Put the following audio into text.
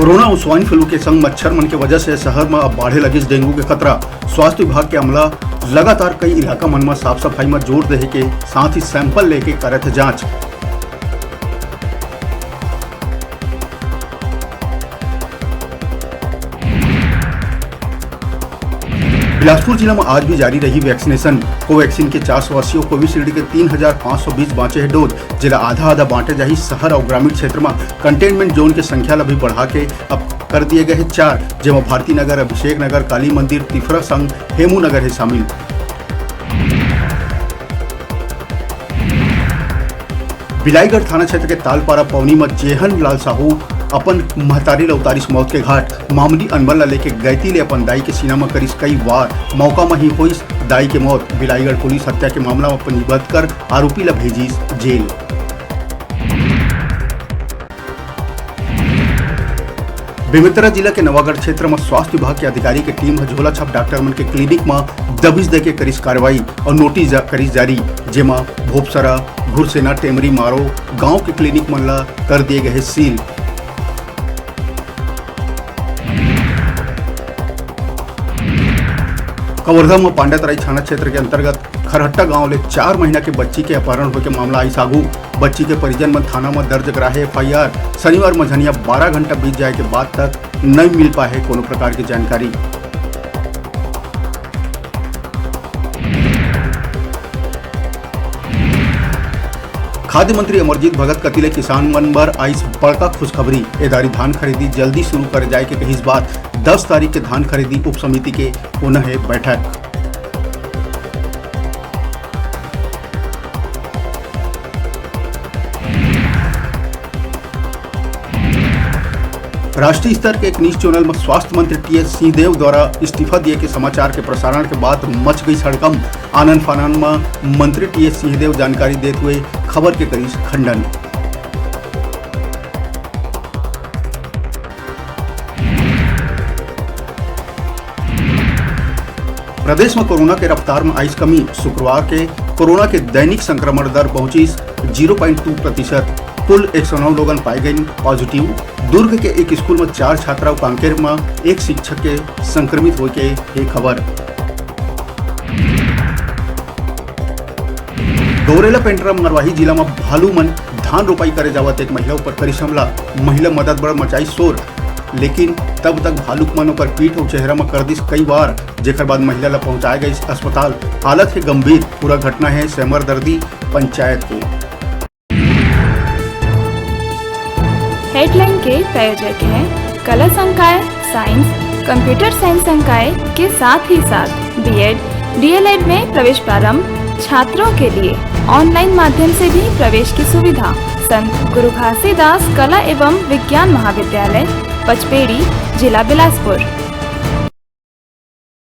Corona और swine flu के संग मच्छर मन के वजह से शहर में अब बढ़े लगिस डेंगू के खतरा। स्वास्थ्य विभाग के अमला लगातार कई इलाका मन में साफ सफाई में जोर दे के साथ ही सैंपल लेके करत जांच। बिलासपुर जिला में आज भी जारी रही वैक्सीनेशन। कोवैक्सीन के 480 और कोविशील्ड के 3520 बांचे है डोज। जिला आधा आधा बांटे जाही। शहर और ग्रामीण क्षेत्र में कंटेनमेंट जोन की संख्या भी बढ़ा के अब कर दिए गए हैं 4, जिसमें भारती नगर, अभिषेक नगर, काली मंदिर, तिफरा संघ, हेमू नगर है शामिल। बिलाईगढ़ थाना क्षेत्र के तालपारा पवनी में जेहन लाल साहू अपन महतारी उतारिस मौत के घाट। मामूली अनबन ला लेके गैती ले अपन दाई के सीना में करिस कई वार। मौका में ही हुई दाई के मौत। बिलाईगढ़ पुलिस हत्या के मामला में पंजीबद्ध कर आरोपी ला भेजिस जेल। बेमेतरा जिला के नवागढ़ क्षेत्र में स्वास्थ्य विभाग के अधिकारी के टीम झोला छाप डॉक्टर मन के क्लिनिक में दबिश दे के करिस कार्रवाई और नोटिस करिस जारी, जेमा भोपसरा, घुरसेना, टेमरी, मारो गांव के क्लिनिक मन ला कर दिए गए सील। कवर्धा में पांडातराई थाना क्षेत्र के अंतर्गत खरहट्टा गांव ले 4 महीना के बच्ची के अपहरण होकर मामला आई सागू। बच्ची के परिजन में थाना में दर्ज करा है FIR। शनिवार मझनिया 12 घंटा बीत जाए के बाद तक नहीं मिल पाए कोनो प्रकार की जानकारी। खाद्य मंत्री अमरजीत भगत कतिले किसान मन बर आई बड़का खुशखबरी। एदारी धान खरीदी जल्दी शुरू कर जाए के कही बात। 10 तारीख के धान खरीदी उप समिति के पुनः है बैठक। राष्ट्रीय स्तर के एक न्यूज चैनल में स्वास्थ्य मंत्री TS सिंहदेव द्वारा इस्तीफा दिए के समाचार के प्रसारण के बाद मच गई हड़कंप। आनंद फानन में मंत्री TS सिंहदेव जानकारी देते हुए खबर के करीब खंडन। प्रदेश में कोरोना के रफ्तार में आई कमी। शुक्रवार के कोरोना के दैनिक संक्रमण दर पहुंची 0.2%। कुल 109 लोगन पाए गए पॉजिटिव। दुर्ग के एक स्कूल में 4 छात्रा और कांकेर में एक शिक्षक के संक्रमित हो के खबर। गौरेला पेंड्रा मरवाही जिला में भालू मन धान रोपाई करे जावत एक महिला ऊपर करी हमला। महिला मदद बड़ मचाई शोर, लेकिन तब तक भालुक मन पर पीठ और चेहरा में कर दिस कई बार, जेकर बाद महिला ला पहुंचाया गई अस्पताल। हालत है गंभीर। पूरा घटना है सेमर दर्दी पंचायत के। हेडलाइन के प्रायोजक हैं कला संकाय साइंस, कंप्यूटर साइंस संकाय के साथ ही साथ B.Ed, D.El.Ed में प्रवेश प्रारंभ। छात्रों के लिए ऑनलाइन माध्यम से भी प्रवेश की सुविधा। संत गुरु घासीदास कला एवं विज्ञान महाविद्यालय, पचपेड़ी, जिला बिलासपुर।